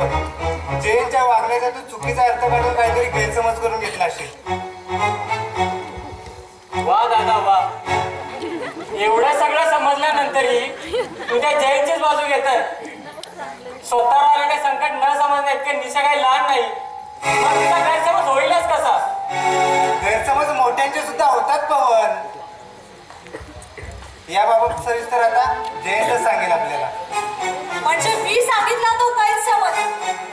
जयंतच्या वागण्याचा तू चुकीचा अर्थ काढून काहीतरी गैरसमज करून घेतला असेल. वा दादा वा, एवढं सगळं समजल्यानंतरही तुझ्या जयंतचीच बाजू घेतात. स्वतःवर आलेले संकट न समजणे इतके निशा काही लहान नाही. मग तुझा गैरसमज होईलच कसा? गैरसमज मोठ्यांचे सुद्धा होतात पवन. याबाबत सविस्तर आता जयंत सांगेल आपल्याला. म्हणजे मी सांगितला तो गैरसमज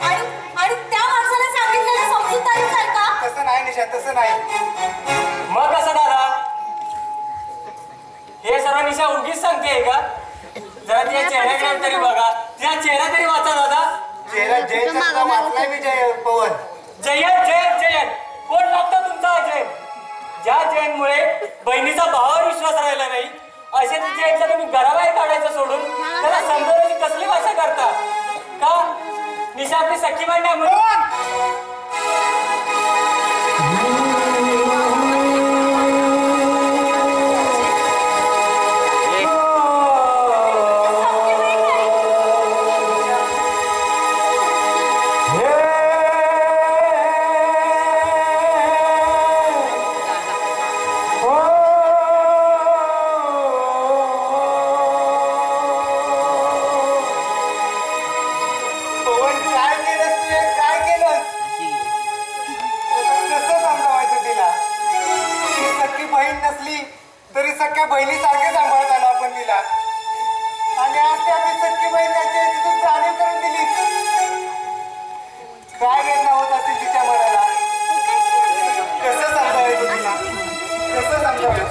आणि त्या माणसाला सांगितलेलं समजूतदारीच आहे का? तसं नाही निशा, तसं नाही. मग कसं दादा? हे सर्व निशा उगीच सांगते का? जरा तिच्या चेहऱ्याकडे तरी बघा, तिचा चेहरा तरी वाचा दादा. चेहरा जयंत वाचलाय मी पवन. जयंत जयंत जयंत कोण लागतं तुमचा जयंत? ज्या जयंतमुळे बहिणीचा भावावर विश्वास राहिला नाही असे जयंतला तुम्ही घराबाहेर काढायचं सोडून त्याला समजवण्याची कसली भाषा करता का? निशा आपली सख्खी बहीण आहे म्हणून. बहिणीसारखे सांभाळत आलो आपण तिला आणि आज त्या सख्खी बहीण त्याची तिथून जाणीव करून दिली. काय वेदना होत असेल तिच्या मनाला? कसं समजावायचं तिला? कसं समजावायचं?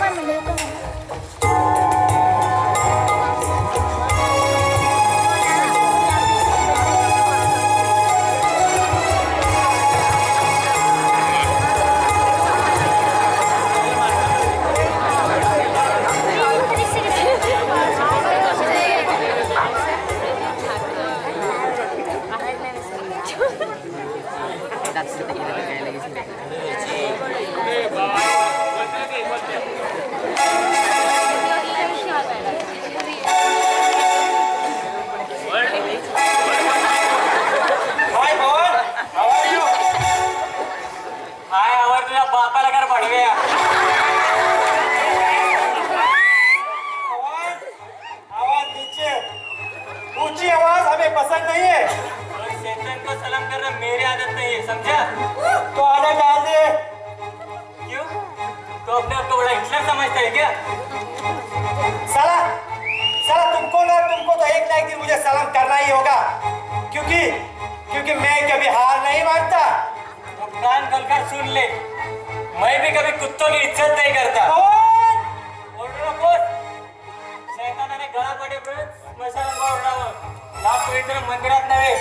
मंदिरात नव्हे.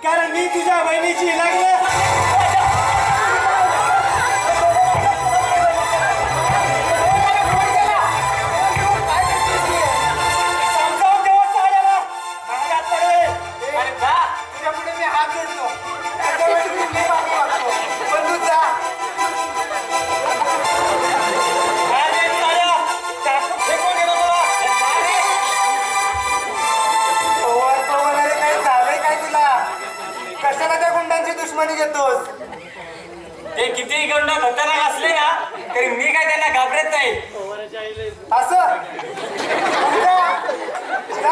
कारण मी तुझ्या बहिणीची लग्न घेतोस. ते किती गंड खतरनाक असले ना तरी मी काय त्यांना घाबरत नाही. असं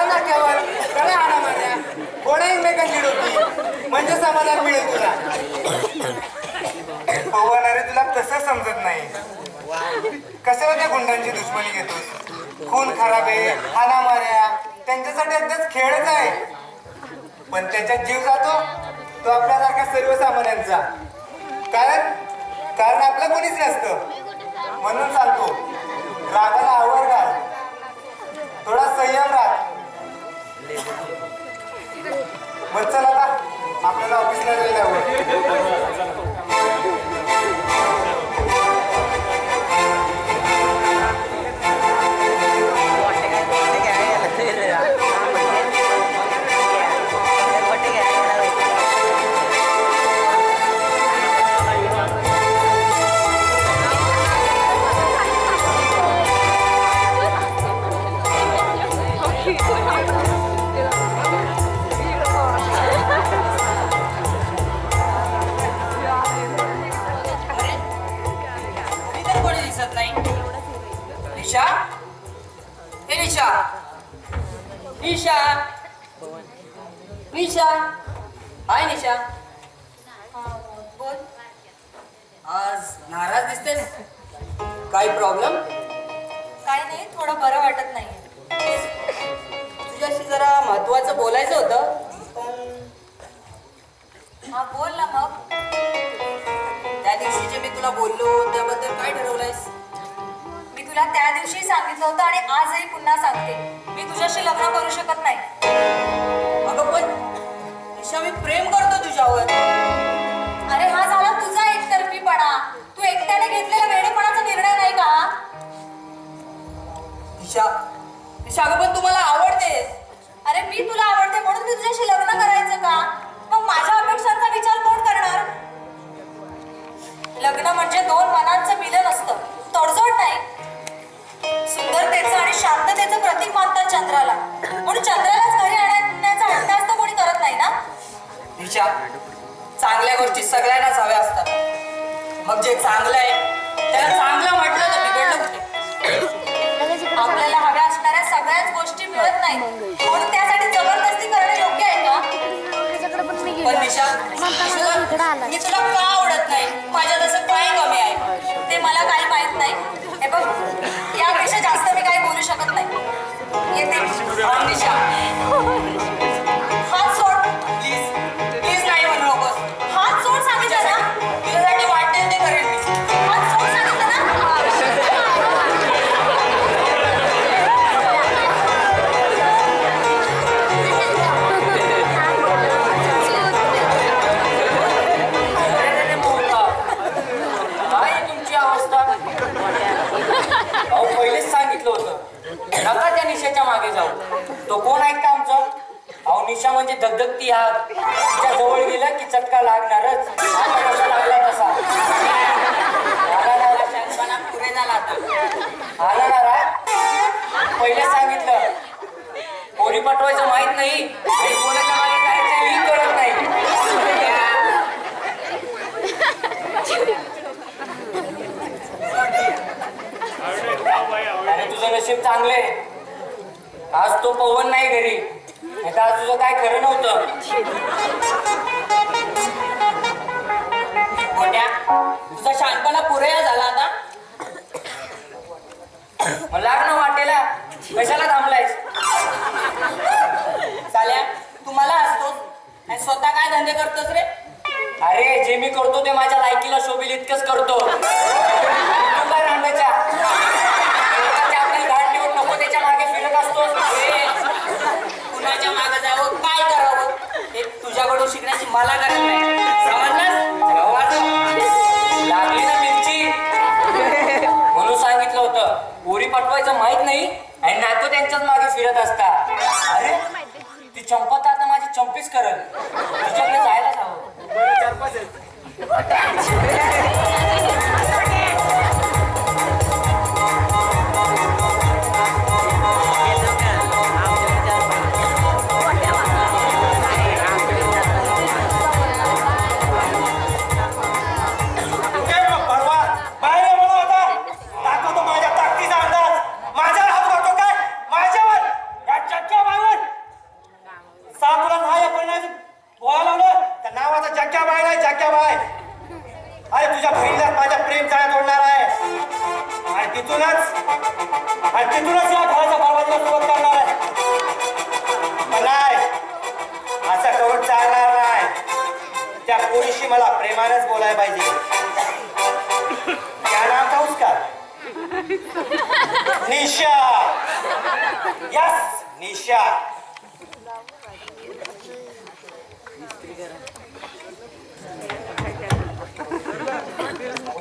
ना केवळ कोणा एकमेकांची डोकी म्हणजे समाधान मिळेल तुला. पवन अरे तुला कसं समजत नाही. कशाला त्या गुंडांची दुश्मनी घेतोस. खून खराबे हाणामाऱ्या त्यांच्यासाठी अगदीच खेळच आहे. पण त्याच्यात जीव जातो तो आपल्यासारख्या सर्वसामान्यांचा. कारण आपलं कोणीच नसतं. म्हणून सांगतो रागाला आवर घाल. थोडा संयम राख. मग चल आता आपल्याला ऑफिसला जायला हवं. निशा, हे निशा, निशा, निशा, हाय निशा. बोल. आज नाराज दिसतेस. काही प्रॉब्लेम? काही नाही, थोडं बरं वाटत नाही. तुझ्याशी जरा महत्वाचं बोलायचं होतं. हा बोल ना मग. त्या दिवशी जे मी तुला बोललो त्याबद्दल काय ठरवलंयस? मी तुला त्या दिवशी सांगितलं होतं आणि आजही पुन्हा सांगते, मी तुझ्याशी लग्न करू शकत नाही. अगं पण निशा, मी प्रेम करतो तुझ्यावर. अरे हा झाला तुझा एकतर्फीपणा. तू एकट्याने घेतलेला वेडेपणाचा निर्णय नाही का? निशा, निशा, अगं पण तू मला आवडतेस. अरे मी तुला आवडते म्हणून मी तुझ्याशी लग्न करायचं का? मग माझ्या अपेक्षांचा विचार कोण करणार? लग्न म्हणजे दोन मनांचं मिलन असतं, तडजोड नाही. सुंदरतेचं आणि शांततेचं प्रतीक मानतात चंद्राला, म्हणून चंद्रालाच घरी आणण्याचा हट्ट कोणी करत नाही ना. निशा, चांगल्या गोष्टी सगळ्यांनाच हव्या असतात. मग जे चांगलं आहे त्याला चांगलं म्हटलं तर बिघडलं कुठे? आपल्याला हव्या असणाऱ्या सगळ्याच गोष्टी मिळत नाही, म्हणून त्यासाठी जबरदस्ती करणे योग्य आहे का? पण निशा, मी तुला का आवडत नाही? माझ्यात असं काय कमी आहे? ते मला काही माहित नाही. हे बघ, यापेक्षा जास्त मी काही बोलू शकत नाही. येते. हा निशा, हात सोड. प्लीज प्लीज नाही म्हणू नकोस. हात सोड सांगितलं ना. तुझ्यासाठी वाटेल ते करेन मी. हात सोड सांगितलं ना. काय तुमची अवस्था? अहो पहिलेच सांगितलं होतं नका त्या निशाच्या मागे जाऊ. तो कोण ऐकता आमचं? अहो निशा म्हणजे धगधगती आग. तिच्या जवळ गेलं की चटका लागणारच. आता कसा लागला तसा आला शांतपणा पुरे झाला आता. आला ना राग. पहिलेच सांगितलं पोरी पटवायचं माहित नाही आणि कोणाच्या मागे जायचं ही कळत नाही. आणि तुझं नशीब चांगले, आज तो पवन नाही घरी, नाही तर आज तुझं काय खरं नव्हतं. मोठ्या, तुझा शांतपणा पुरेसा झाला आता. मग लागणं वाटेला कशाला थांबलायस? चाल्या, तू मला असतोस आणि स्वतः काय धंदे करतोस रे? अरे जे मी करतो ते माझ्या लायकीला शोभेल इतकंच करतो. तू काय रांगाच्या आपली गाड निवड नको त्याच्या मागे फिरत असतोस. कुणाच्या मागे जावं, काय करावं हे तुझ्याकडून शिकण्याची मला गरज नाही. समजलास? लागली ना मिरची. म्हणून सांगितलं होतं पोरी पटवायचं माहित नाही आणि नातो त्यांच्याच मागे फिरत असता. अरे ती चंपा तर आता माझी चंपीच करल. तिच्याकडे जायलाच हवं. सातला नाही झक्क्याबाई नाही झक्क्याबाई. अरे तुझ्या बहिणीलाच माझ्या प्रेम जाळ्यात ओढणार आहे आणि तिथूनच या घराच्या बरबादीला सुरुवात करणार आहे. पण नाही, असं करून चालणार नाही. त्या पोरीशी मला प्रेमानच बोलायला पाहिजे. क्या नाम था उसका? निशा. यस, निशा.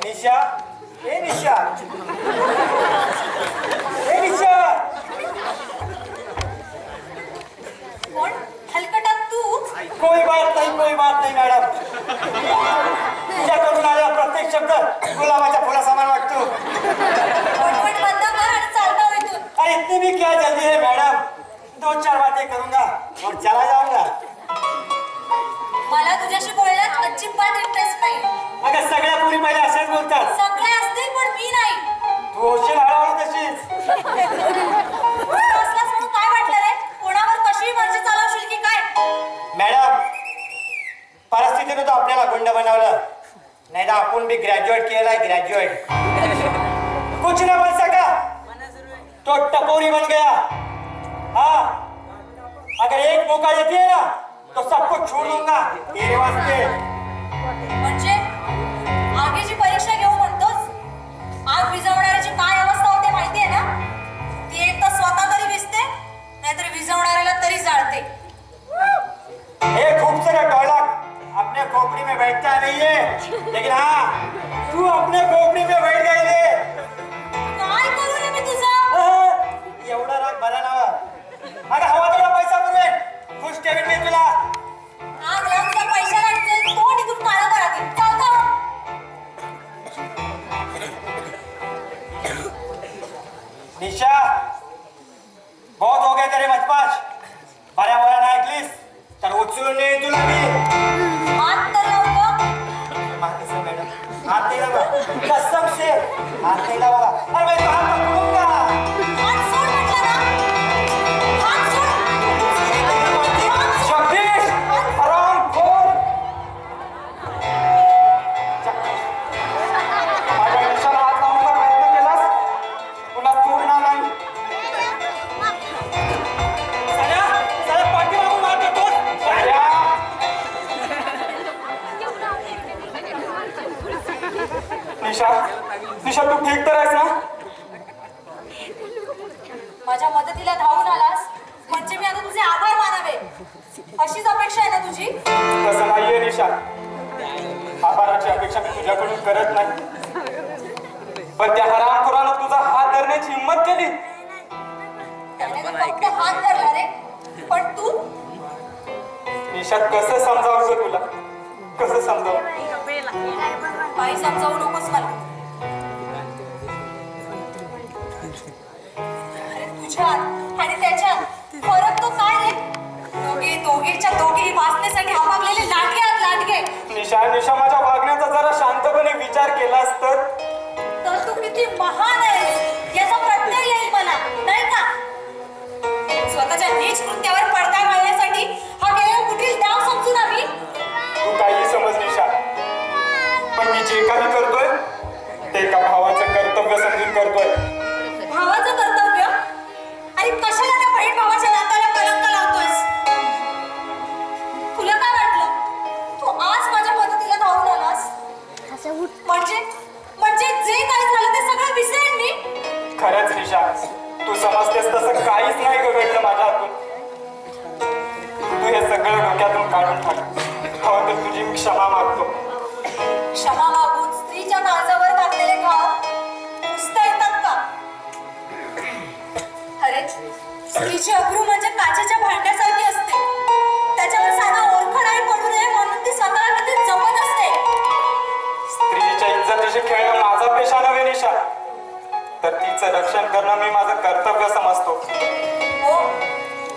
निशा, ए निशा, ए निशा. कोण हलकटात तू? कोई बात नाही मॅडम. तुझ्याकडून आलेला प्रत्येक शब्द गुलाबाच्या फुलासमान वाटतो. वटवट बंद कर आणि चाल गाव इथून. अरे इतनी भी क्या जल्दी है मैडम? 2-4 बातें करूंगा और चला जाऊंगा. मला तुझ्याशी बोलण्यात अजिबात इंटरेस्ट नाही. अगं सगळ्या पोरी पहिले असेच बोलतात. सगळे असतील पण मी नाही. तू होशील हळूहळू तशीच. मोठा असलास म्हणून काय वाटलं रे? कोणावर कशी मर्जी चालवशील की काय? मॅडम, परिस्थितीने तो आपल्याला गुंड बनवलं. नाही तर आपण भी ग्रॅज्युएट केलाय. ग्रॅज्युएट कुछ ना बन सका तो टपोरी बन गया. हाँ, अगर एक मौका देती है ना तो सबको छोड़ दूंगा तेरे वास्ते. म्हणजे आगीची परीक्षा घेऊ म्हणतोस? आग विझवणाऱ्याची काय अवस्था होते माहितीये ना? ती एक तर स्वतः तरी विझते, नाहीतर विझवणाऱ्याला तरी जाळते. ये खूबसूरत डॉलर अपने खोपड़ी में बैठता नहीं है, लेकिन हाँ तू अपने खोपड़ी में बैठ गई रे. काय करू रे मी तुझा? एवढा राग बरा नावा. अगं हवा तुला पैसा पुरवेल. खुश ठेवीन मी तुला. आग लावून तुला पैसा लागते, तोंड इथून काळं करा ती. चाल का? निशा, बहुत हो गया तेरे मचपाच. बऱ्या बऱ्या नाही ऐकलीस तर उचलून नेईन तुला मी. हात तर लावू का? माहिती सर मॅडम, हात नाही लावा. कसम से हात नाही लावा. अरे मैं तो हात पकडूंगा. हात सोड म्हटलं ना. हात सोड. जगदीश, हरामखोर. माझ्या निशाला हात लावण्याचा प्रयत्न केलास, तुला सोडणार नाही. साल्या पाठीमागून मार देतोस. साल्या. निशा तू ठीक तर आहेस ना? माझ्या मदतीला धावून आलास म्हणजे मी आता तुझे आभार मानावे अशीच अपेक्षा आहे ना तुझी? तसं नाहीये निशा. आभाराची अपेक्षा मी तुझ्याकडून करत नाही, पण त्या हरामखोरानं तुझा हात धरण्याची हिंमत केली. त्याने तर फक्त हात धरला रे, पण तू? निशा कसं समजावं तुला? कसं समजावं? काही समजावू नकोस मला. अरे तुझ्यात आणि त्याच्यात फरक तो काय रे? दोघेही वाचण्यासाठी आपापलेले लाटके आहेत, लाटके. निशा माझ्या वागण्याचा जरा शांतपणे विचार केलास तर तू किती महान आहेस याचा प्रत्यय येईल मला, नाही का? स्वतःच्या नीच कृत्यावर पडदा घालण्यासाठी हा केवळ कुठील डाव समजून आम्ही. तू काही समज निशा, पण मी जे काही करतोय ते एका भावाचं कर्तव्य समजून करतोय. भावाचं कर्तव्य? आणि कशाला त्या बहीण भावाच्या नात्याला कलंक लावतोयस? तुला काय वाटलं तू आज माझ्या मदतीला धावून आलास म्हणजे जे काही झालं ते सगळं विसरेन मी? खरंच निशा, तू समजतेस तसं काहीच नाही घडलं माझ्या हातून. तू हे सगळं डोक्यातून काढून टाक. हवं तर तुझी मी क्षमा मागतो. क्षमा मागून स्त्रीच्या काळजावर घातलेले घाव पुसता येतात का? अरे स्त्रीची अब्रू म्हणजे काचेच्या भांड्यासारखी असते. त्याच्यावर साधा ओरखडाही पडू नये म्हणून ती स्वतःला किती जपत असते. स्त्रीच्या इज्जतीशी खेळणं माझा पेशा नव्हे निशा, तर तिचं रक्षण करणं मी माझं कर्तव्य समजतो. हो,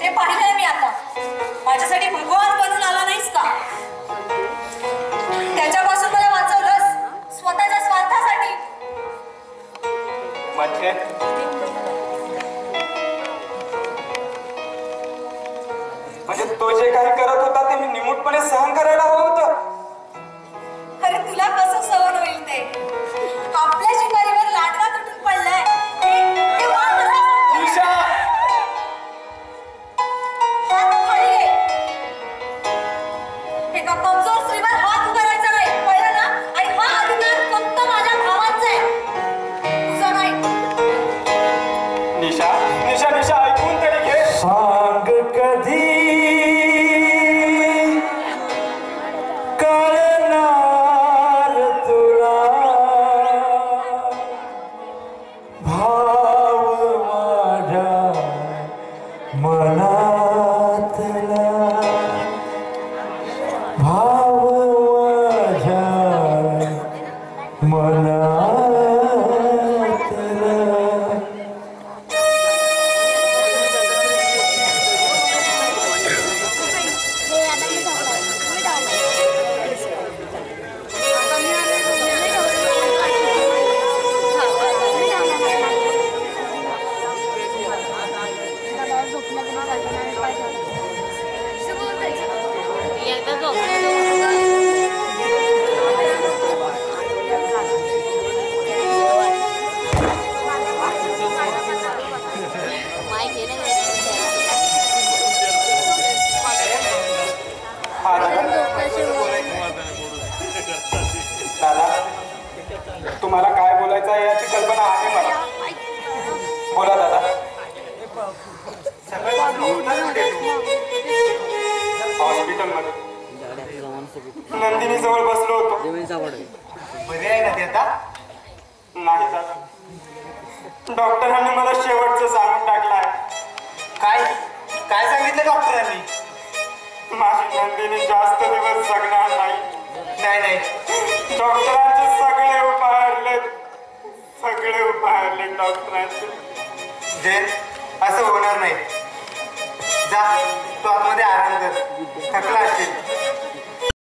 ते पाहिलंय मी आता. माझ्यासाठी भगवान बनून आला नाहीस का? त्याच्यापासून मला वाचवलंस स्वतःच्या स्वार्थासाठी. म्हणजे तो जे काही करत होता ते मी निमूटपणे सहन करायला हवं होतं. आपल्या शिकारीवर लाडका तुटून पडलाय. हे वाद कसा? निशा हात खाली घे. एका कमजोर स्त्रीवर हात उगारायचा नाही, कळलं ना? आणि हा अधिकार फक्त माझ्या भावाचा आहे, तुझा नाही. निशा निशा निशा ऐकून तरी घे. सांग कधी कळणार तुला भाव माझ्या मनातला भाव माझ्या मनातला. दादा तुम्हाला काय बोलायचं आहे याची कल्पना आहे मला. बोला दादा. हॉस्पिटल मध्ये नंदिनी जवळ बसलो होतो. बरी आहे ना ती आता? नाही दादा, डॉक्टरांनी मला शेवटचं सांगून टाकलं आहे. काय काय सांगितलं डॉक्टरांनी? माझी नंदिनी जास्त दिवस जगणार नाही. नाही नाही, डॉक्टरांचे सगळे उपाय हरले डॉक्टरांचे. जयंत, असं होणार नाही. जा, तू आतमध्ये आराम कर, थकला असशील.